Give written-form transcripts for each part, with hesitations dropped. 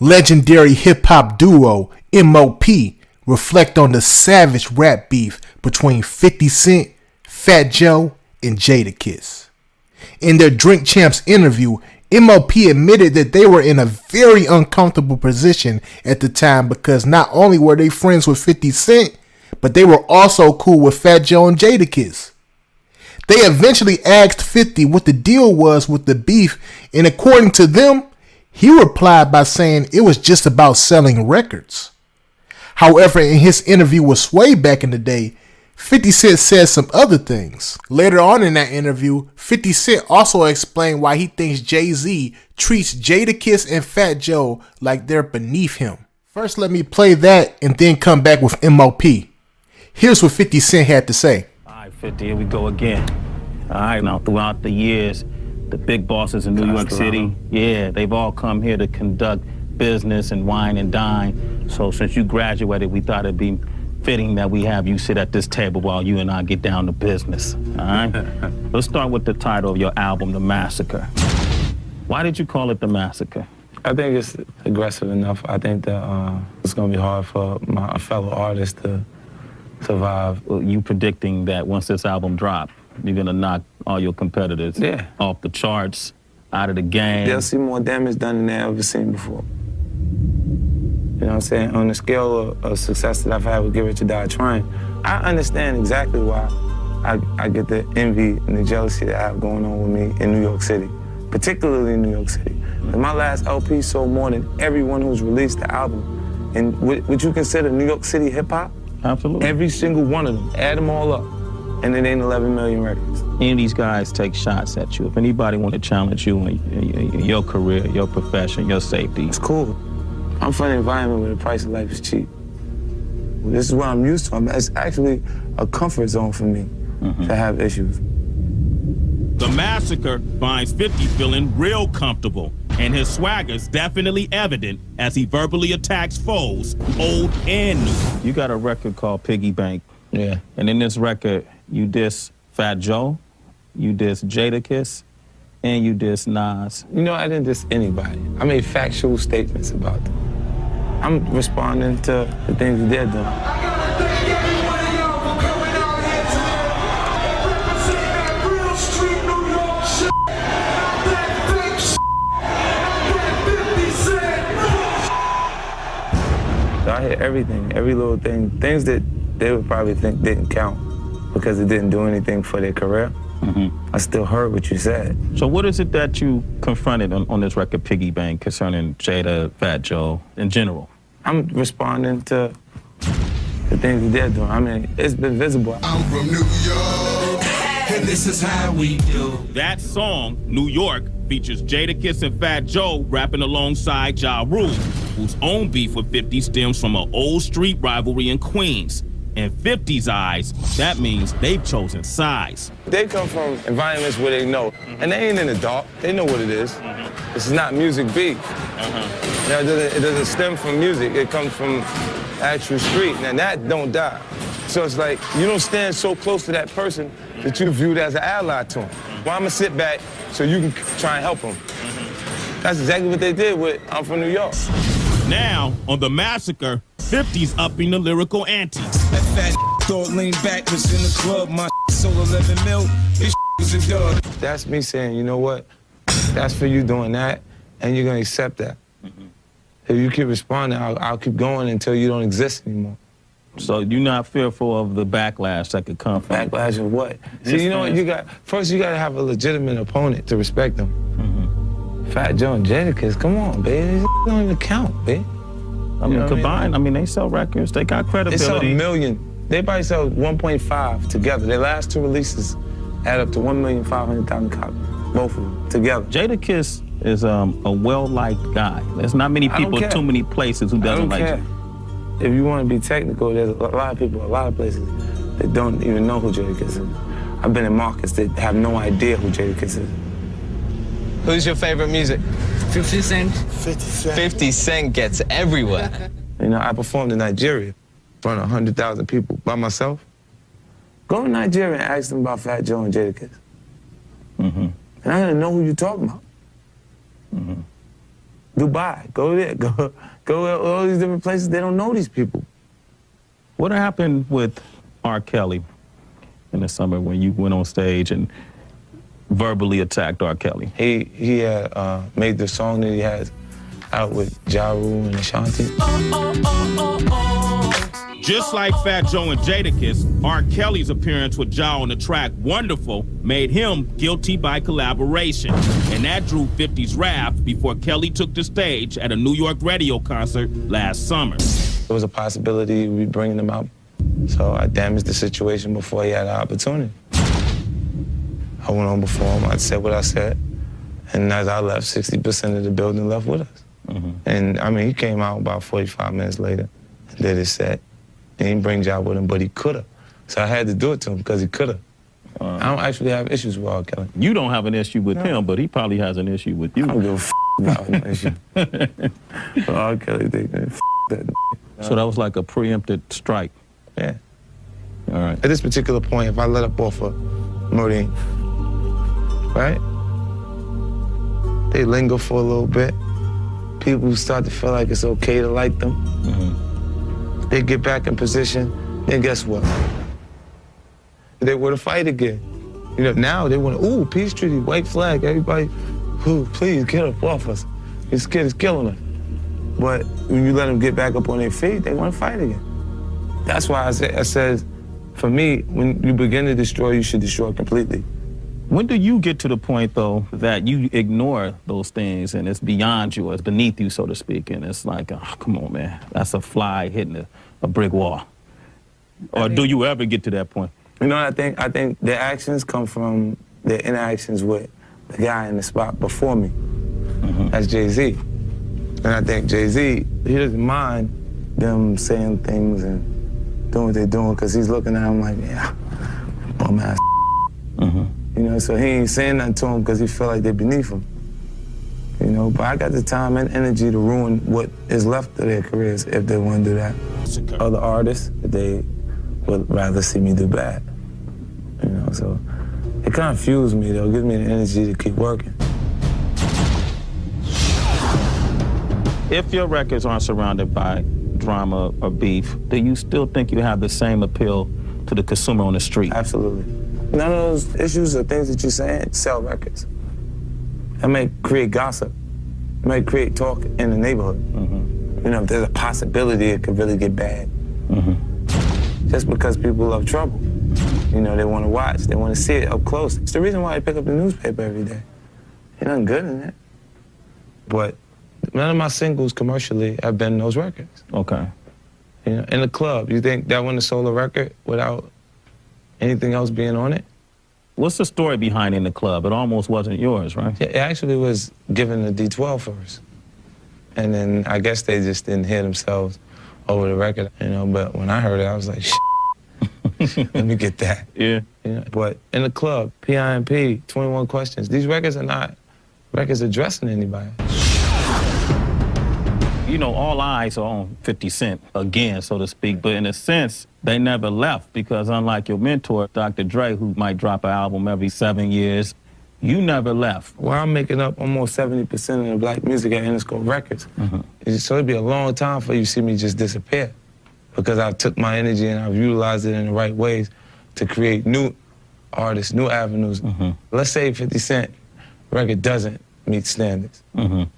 legendary hip-hop duo M.O.P. reflect on the savage rap beef between 50 Cent, Fat Joe, and Jadakiss. In their Drink Champs interview, M.O.P. admitted that they were in a very uncomfortable position at the time because not only were they friends with 50 Cent, but they were also cool with Fat Joe and Jadakiss. They eventually asked 50 what the deal was with the beef, and according to them, he replied by saying it was just about selling records. However, in his interview with Sway back in the day, 50 Cent said some other things. Later on in that interview, 50 Cent also explained why he thinks Jay-Z treats Jadakiss and Fat Joe like they're beneath him. First, let me play that and then come back with M.O.P. Here's what 50 Cent had to say. All right, 50, here we go again. All right, now throughout the years, the big bosses in New York City, yeah, they've all come here to conduct business and wine and dine. So since you graduated, we thought it'd be fitting that we have you sit at this table while you and I get down to business, all right? Let's start with the title of your album, The Massacre. Why did you call it The Massacre? I think it's aggressive enough. I think that it's gonna be hard for my fellow artists to survive. Well, you predicting that once this album drops, you're gonna knock all your competitors off the charts, out of the game. They'll see more damage done than they've ever seen before. You know what I'm saying? On the scale of success that I've had with Get Rich or Die Trying, I understand exactly why I get the envy and the jealousy that I have going on with me in New York City, particularly in New York City. And my last LP sold more than everyone who's released the album. And would you consider New York City hip hop? Absolutely. Every single one of them, add them all up, and it ain't 11 million records. Any of these guys take shots at you. If anybody want to challenge you in your career, your profession, your safety. It's cool. I'm from an environment where the price of life is cheap. This is what I'm used to. It's actually a comfort zone for me to have issues. The Massacre finds 50 feeling real comfortable, and his swagger's definitely evident as he verbally attacks foes, old and new. You got a record called Piggy Bank. Yeah. And in this record, you diss Fat Joe, you diss Jadakiss, and you diss Nas. You know, I didn't diss anybody. I made factual statements about them. I'm responding to the things that they're doing. So I hear everything, every little thing, things that they would probably think didn't count because it didn't do anything for their career. I still heard what you said. So what is it that you confronted on this record, Piggy Bank, concerning Jada, Fat Joe, in general? I'm responding to the things that they're doing. I mean, it's been visible. I'm from New York, and this is how we do. That song, New York, features Jadakiss and Fat Joe rapping alongside Ja Rule, whose own beef with 50 stems from an old street rivalry in Queens. In 50's eyes, that means they've chosen sides. They come from environments where they know, and they ain't in the dark. They know what it is. This is not music beef. You know, it doesn't stem from music. It comes from actual street, and that don't die. So it's like you don't stand so close to that person that you viewed as an ally to him. Well, I'm gonna sit back so you can try and help him. That's exactly what they did with I'm from New York. Now, on The Massacre, 50's upping the lyrical ante. That fat thought lean back was in the club. My sold 11 mil. This was a dub. That's me saying, you know what? That's for you doing that, and you're gonna accept that. If you keep responding, I'll keep going until you don't exist anymore. So you're not fearful of the backlash that could come from Backlash of what? See, you know what? First you gotta have a legitimate opponent to respect them. Fat Joe and Jadakiss, come on, baby. These don't even count, baby. I mean, combined, I mean, they sell records. They got credibility. They sell 1 million. They probably sell 1.5 together. Their last two releases add up to 1,500,000 copies, both of them together. Jadakiss is a well-liked guy. There's not many people, too many places who doesn't like him. If you want to be technical, there's a lot of people, a lot of places that don't even know who Jadakiss is. I've been in markets that have no idea who Jadakiss is. Who's your favorite music? 50 Cent. 50 Cent. 50 Cent gets everywhere. You know, I performed in Nigeria in front of 100,000 people by myself. Go to Nigeria and ask them about Fat Joe and Jadakiss. And I gotta know who you're talking about. Dubai, go there, go to all these different places. They don't know these people. What happened with R. Kelly in the summer when you went on stage and verbally attacked R. Kelly? He had made the song that he has out with Ja Rule and Ashanti. Just like Fat Joe and Jadakiss, R. Kelly's appearance with Ja on the track Wonderful made him guilty by collaboration. And that drew 50's wrath before Kelly took the stage at a New York radio concert last summer. There was a possibility we bringing him out, so I damaged the situation before he had an opportunity. I went on before him, I said what I said, and as I left, 60% of the building left with us. And I mean, he came out about 45 minutes later and did his set. He didn't bring Ja with him, but he could've. So I had to do it to him because he could've. I don't actually have issues with R. Kelly. You don't have an issue with him, but he probably has an issue with you. I don't give a about an issue. But R. Kelly, that. So that was like a preempted strike. Yeah. All right. At this particular point, if I let up off of Murray, right? They linger for a little bit. People start to feel like it's okay to like them. They get back in position, then guess what? They want to fight again. You know, now they want to, ooh, peace treaty, white flag, everybody, ooh, please get up off us. This kid is killing us. But when you let them get back up on their feet, they want to fight again. That's why I said, for me, when you begin to destroy, you should destroy completely. When do you get to the point, though, that you ignore those things and it's beyond you, or it's beneath you, so to speak, and it's like, oh, come on, man, that's a fly hitting a brick wall? Or do you ever get to that point? You know what I think their actions come from their interactions with the guy in the spot before me. That's Jay-Z. And I think Jay-Z, he doesn't mind them saying things and doing what they're doing because he's looking at him like, yeah, bum ass. You know, so he ain't saying nothing to them because he feel like they're beneath him. You know, but I got the time and energy to ruin what is left of their careers if they want to do that. Other artists, they would rather see me do bad. You know, so it kind of fuels me, though. It gives me the energy to keep working. If your records aren't surrounded by drama or beef, do you still think you have the same appeal to the consumer on the street? Absolutely. None of those issues or things that you're saying sell records. It may create gossip. It may create talk in the neighborhood. You know, if there's a possibility it could really get bad. Just because people love trouble. You know, they want to watch. They want to see it up close. It's the reason why I pick up the newspaper every day. Ain't nothing good in it. But none of my singles commercially have been those records. Okay. You know, in the club, you think that wouldn't have sold a record without anything else being on it? What's the story behind In the Club? It almost wasn't yours, right? It actually was given to D12 first. And then I guess they just didn't hear themselves over the record, you know, but when I heard it, I was like, shit, let me get that. Yeah. You know, but In the Club, PIMP, 21 Questions, these records are not records addressing anybody. You know, all eyes are on 50 Cent again, so to speak, but in a sense, they never left because unlike your mentor, Dr. Dre, who might drop an album every 7 years, you never left. Well, I'm making up almost 70% of the black music at Interscope Records. So it'd be a long time for you to see me just disappear because I took my energy and I've utilized it in the right ways to create new artists, new avenues. Let's say 50 Cent record doesn't meet standards.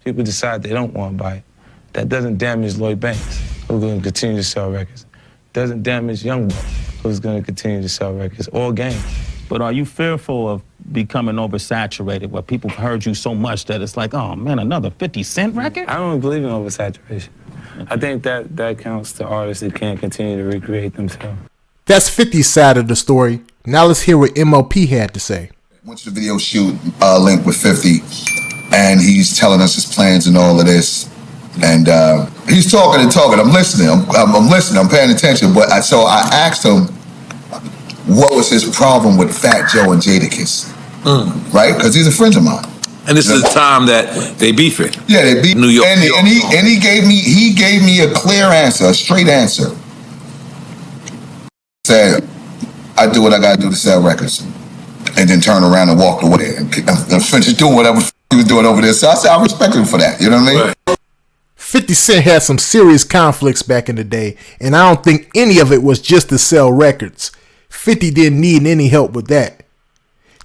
People decide they don't want to buy it. That doesn't damage Lloyd Banks, who's going to continue to sell records. Doesn't damage Youngboy, who's going to continue to sell records, or Game. But are you fearful of becoming oversaturated where people have heard you so much that it's like, oh man, another 50 Cent record? I don't believe in oversaturation. I think that counts to artists that can't continue to recreate themselves. That's 50's side of the story. Now let's hear what M.O.P had to say. Went to the video shoot link with 50, and he's telling us his plans and all of this. And he's talking and talking. I'm listening. I'm listening. I'm paying attention. But so I asked him, what was his problem with Fat Joe and Jadakiss? Right? Because he's a friend of mine. And this is the time that they beefing. Yeah, they beef. New York. And he gave me a clear answer, a straight answer. Said, I do what I gotta do to sell records, and then turn around and walk away and finish doing whatever he was doing over there. So I said, I respect him for that. You know what I mean? Right. 50 Cent had some serious conflicts back in the day, and I don't think any of it was just to sell records. 50 didn't need any help with that.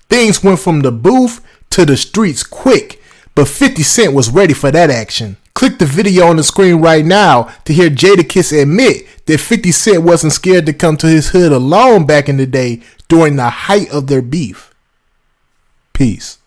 Things went from the booth to the streets quick, but 50 Cent was ready for that action. Click the video on the screen right now to hear Jadakiss admit that 50 Cent wasn't scared to come to his hood alone back in the day during the height of their beef. Peace.